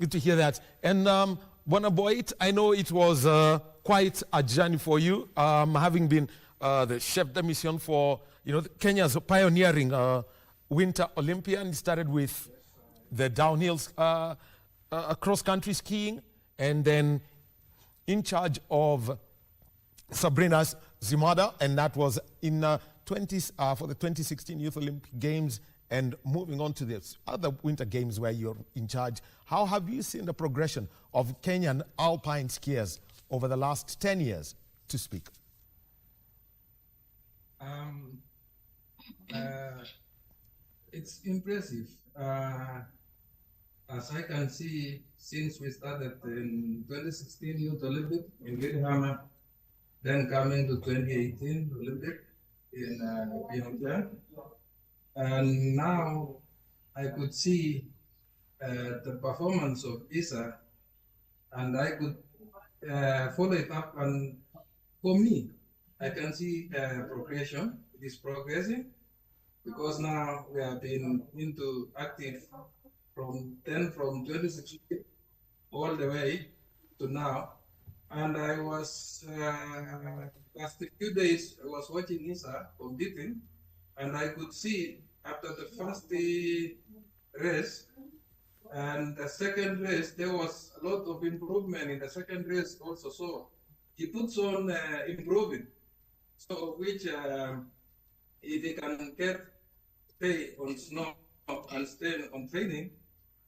Good to hear that. And Bonaboit, I know it was quite a journey for you, having been the chef de mission for Kenya's pioneering Winter Olympian. It started with the downhill cross-country skiing, and then in charge of Sabrina's Zimada, and that was in for the 2016 Youth Olympic Games, and moving on to the other Winter Games where you're in charge. How have you seen the progression of Kenyan alpine skiers over the last 10 years, to speak? It's impressive. As I can see, since we started in 2016 Youth Olympic in Lillehammer, then coming to 2018 Olympic in Pyeongchang, and now I could see the performance of Isa, and I could follow it up, and for me, I can see progression. It is progressing because now we have been into active from 2016 all the way to now. And I was, last few days, I was watching Isa competing, and I could see after the first race and the second race, there was a lot of improvement in the second race also. So he puts on improving. So which if he can stay on snow and stay on training,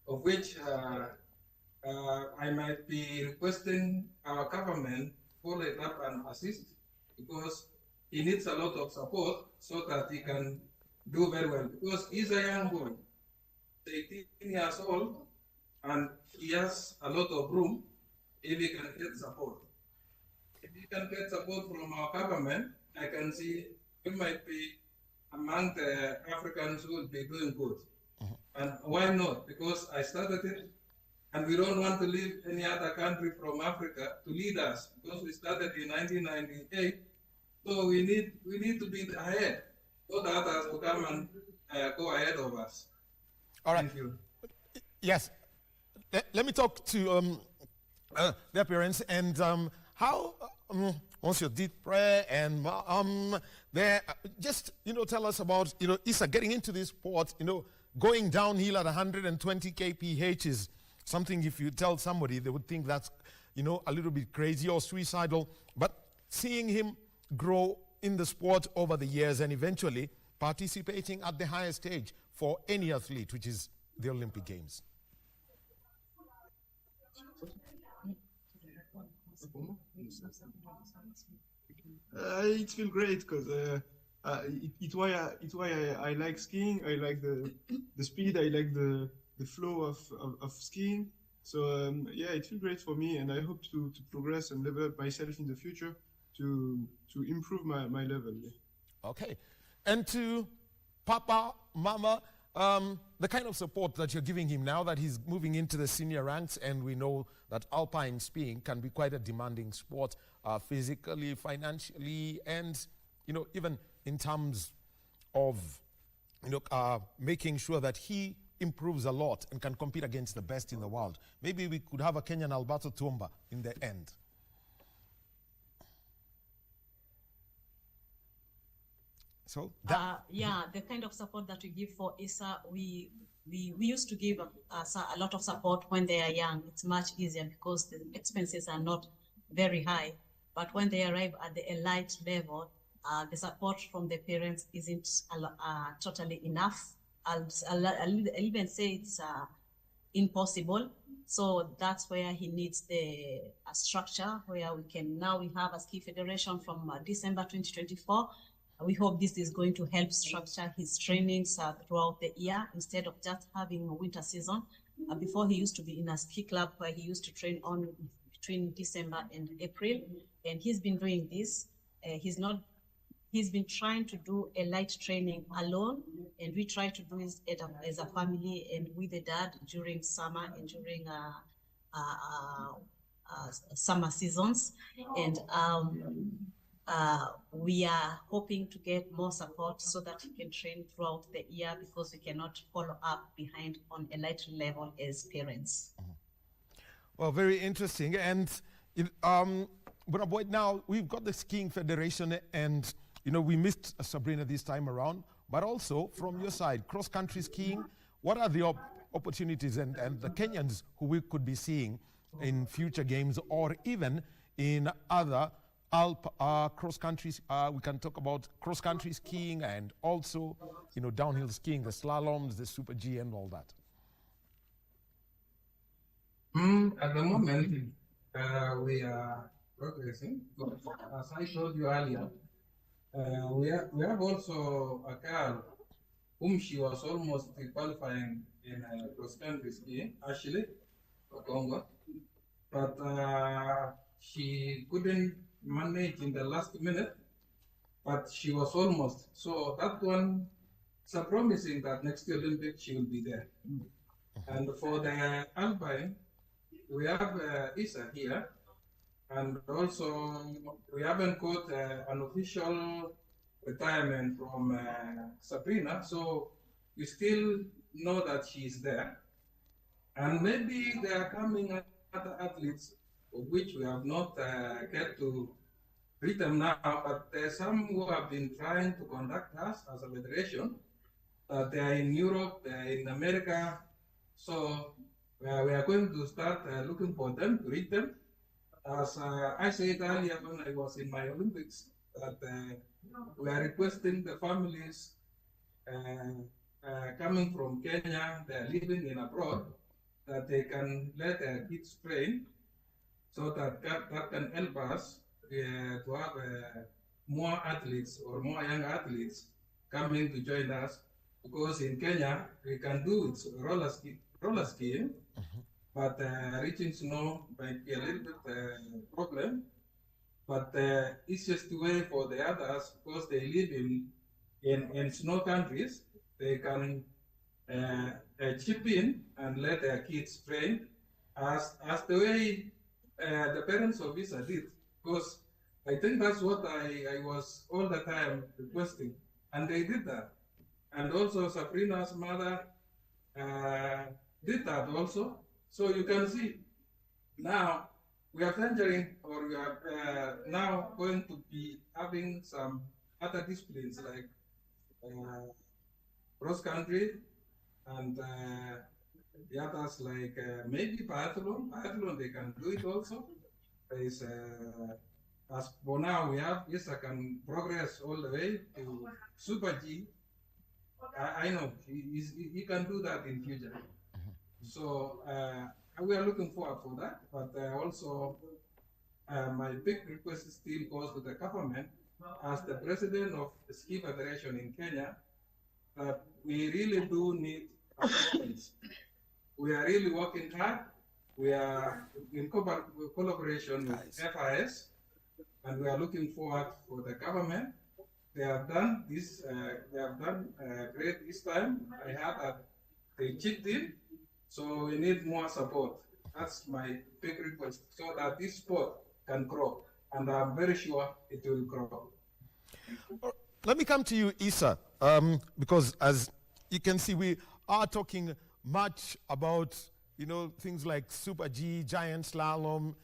of which I might be requesting our government follow it up and assist, because he needs a lot of support so that he can do very well. Because he's a young boy, 18 years old, and he has a lot of room if he can get support. If he can get support from our government, I can see we might be among the Africans who will be doing good. And why not? Because I started it, and we don't want to leave any other country from Africa to lead us, because we started in 1998. So we need to be ahead, so that others will come and go ahead of us. All right. Thank you. Yes. Let me talk to the appearance and how once you did prayer and there, just tell us about Isa getting into this sport. Going downhill at 120 kph is something. If you tell somebody, they would think that's a little bit crazy or suicidal. But seeing him grow in the sport over the years and eventually participating at the highest stage for any athlete, which is the Olympic Games. It feels great because it's why I like skiing. I like the speed. I like the flow of skiing. So yeah, it feels great for me, and I hope to progress and level up myself in the future to improve my level. Yeah. Okay, and to Papa, Mama, the kind of support that you're giving him now that he's moving into the senior ranks, and we know that alpine skiing can be quite a demanding sport, physically, financially, and even in terms of making sure that he improves a lot and can compete against the best in the world. Maybe we could have a Kenyan Alberto Tumba in the end. So yeah, the kind of support that we give for Isa, we used to give a lot of support when they are young. It's much easier because the expenses are not very high. But when they arrive at the elite level, the support from the parents isn't totally enough. I'll even say it's impossible. So that's where he needs the structure, where we have a ski federation from December 2024. We hope this is going to help structure his trainings throughout the year instead of just having a winter season. Before, he used to be in a ski club where he used to train on between December and April, and he's been doing this. He's been trying to do a light training alone, and we try to do it as a family and with the dad during summer and during summer seasons. And we are hoping to get more support so that he can train throughout the year, because we cannot follow up behind on a light level as parents. Well, very interesting. And but boy, now we've got the Skiing Federation, and we missed Sabrina this time around. But also from your side, cross-country skiing. What are the opportunities and the Kenyans who we could be seeing in future games, or even in other Alp cross-country? We can talk about cross-country skiing and also downhill skiing, the slaloms, the Super G, and all that. At the moment, we are progressing. As I told you earlier, we have also a girl whom she was almost qualifying in cross-country skiing, actually, for Congo. But she couldn't manage in the last minute, but she was almost. So that one, it's a promising that next Olympics she will be there. And for the Alpine, we have Isa here, and also we haven't got an official retirement from Sabrina, so we still know that she's there. And maybe there are coming other athletes of which we have not get to read them now, but there are some who have been trying to contact us as a federation. They are in Europe, they are in America, so we are going to start looking for them, to read them. As I said earlier when I was in my Olympics, that we are requesting the families coming from Kenya, they are living in abroad, that they can let their kids train, so that can help us to have more athletes or more young athletes coming to join us. Because in Kenya, we can do it roller skiing, but reaching snow might be a little bit problem. But the easiest way for the others, because they live in snow countries, they can chip in and let their kids train as the way the parents of Visa did. Because I think that's what I was all the time requesting, and they did that. And also Sabrina's mother did that also. So you can see now we are venturing, or we are now going to be having some other disciplines like cross country and the others like maybe biathlon. Biathlon, they can do it also. Is as for now we have, yes, I can progress all the way to Super G. I know he can do that in future. So we are looking forward for that. But also my big request still goes to the government as the president of the Ski Federation in Kenya, that we really do need assistance. We are really working hard. We are in collaboration with FIS, and we are looking forward for the government. They have done this. They have done great this time. I heard that they chipped in, so we need more support. That's my big request, so that this sport can grow, and I'm very sure it will grow. Let me come to you, Isa, because as you can see, we are talking much about things like Super G, Giant Slalom,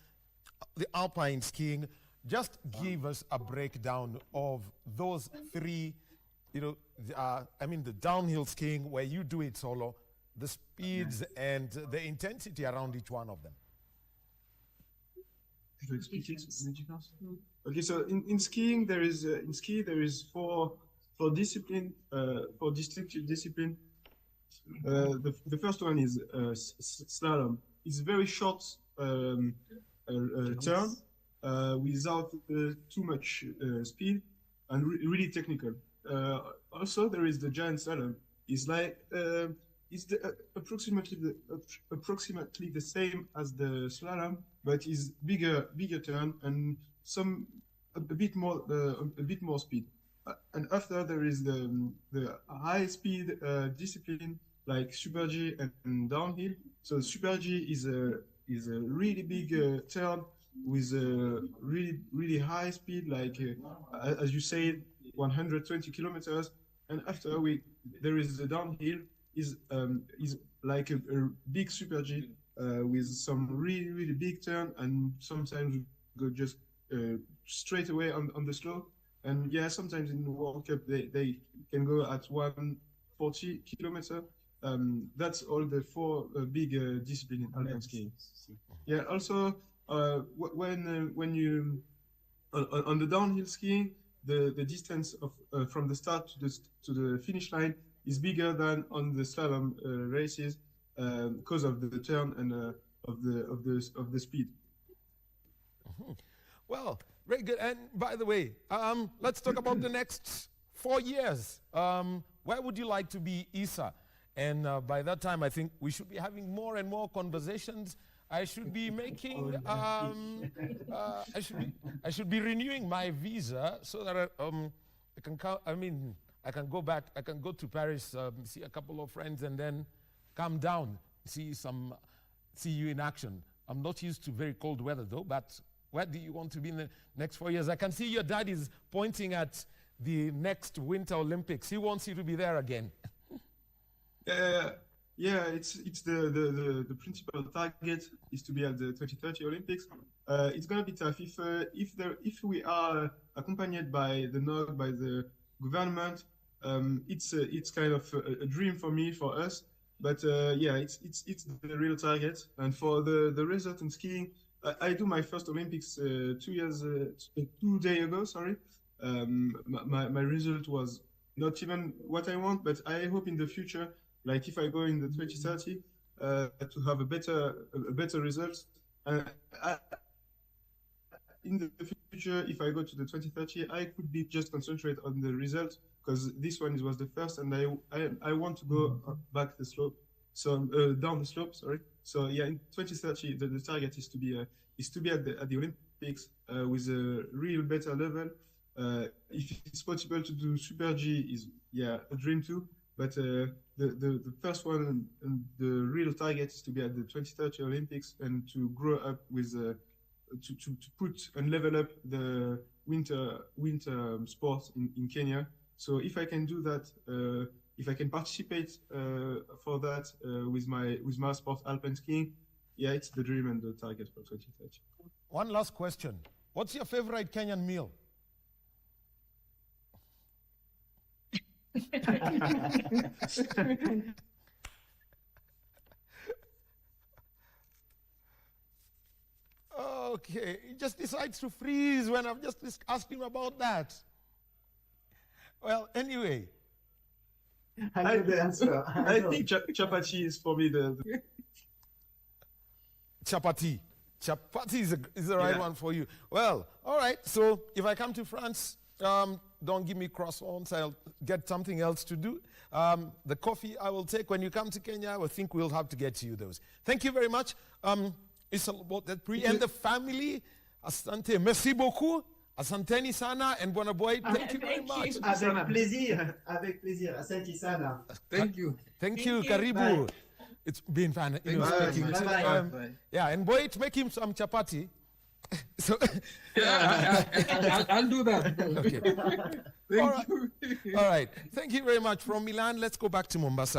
the Alpine skiing. Just give us a breakdown of those three, the downhill skiing where you do it solo, the speeds and the intensity around each one of them. Okay, so in skiing there is four discipline, four distinctive discipline. The first one is slalom. It's very short turn without too much speed and really technical. Also, there is the giant slalom. It's like approximately the same as the slalom, but is bigger turn and a bit more speed. And after there is the high speed discipline like Super G and downhill. So Super G is a really big turn with a really high speed, like as you said, 120 kilometers. And after there is the downhill is like a big Super G with some really, really big turn, and sometimes we go just straight away on the slope. And yeah, sometimes in the World Cup they can go at 140 kilometer. That's all the four big disciplines in alpine skiing. Yeah. Also, when you on the downhill skiing, the distance of from the start to the finish line is bigger than on the slalom races because of the turn and of the speed. Well, very good. And by the way, let's talk about the next 4 years. Where would you like to be, Issa? And by that time, I think we should be having more and more conversations. I should be making, I should be renewing my visa so that I can come. I mean, I can go back. I can go to Paris, see a couple of friends, and then come down, see you in action. I'm not used to very cold weather though, but where do you want to be in the next 4 years? I can see your dad is pointing at the next Winter Olympics. He wants you to be there again. Yeah, it's the principal target is to be at the 2030 Olympics. It's gonna be tough if we are accompanied by the NOC, by the government. It's kind of a dream for me, for us. But yeah, it's the real target. And for the result in skiing, I do my first Olympics 2 days ago. Sorry, my result was not even what I want, but I hope in the future, like if I go in the 2030, to have a better result. In the future, if I go to the 2030, I could be just concentrate on the result, because this one was the first, and I want to go back the slope, so down the slope. Sorry. So yeah, in 2030, the target is to be at the Olympics with a real better level. If it's possible to do Super G, is a dream too. But the first one and the real target is to be at the 2030 Olympics and to grow up with to put and level up the winter sports in Kenya. So if I can do that, if I can participate for that with my sport, alpine skiing, yeah, it's the dream and the target for 2030. One last question. What's your favorite Kenyan meal? Okay, he just decides to freeze when I've just asked him about that. Well, anyway. I know the answer. I think chapati is for me the Chapati. Chapati is the right one for you. Well, all right. So if I come to France, don't give me croissants. I'll get something else to do. The coffee I will take. When you come to Kenya, I think we'll have to get you those. Thank you very much. It's about that pre and the family. Asante. Merci beaucoup. Asanteni sana and Bwana Boy. Thank you very much. Avec plaisir. Avec plaisir. Asante sana. Thank you. Thank you. Karibu. Bye. It's been fun. You know, Bye. speaking. Bye. Yeah, and Boy, make him some chapati. So Yeah, I'll do that. okay. Thank you. All right. Thank you very much. From Milan, let's go back to Mombasa.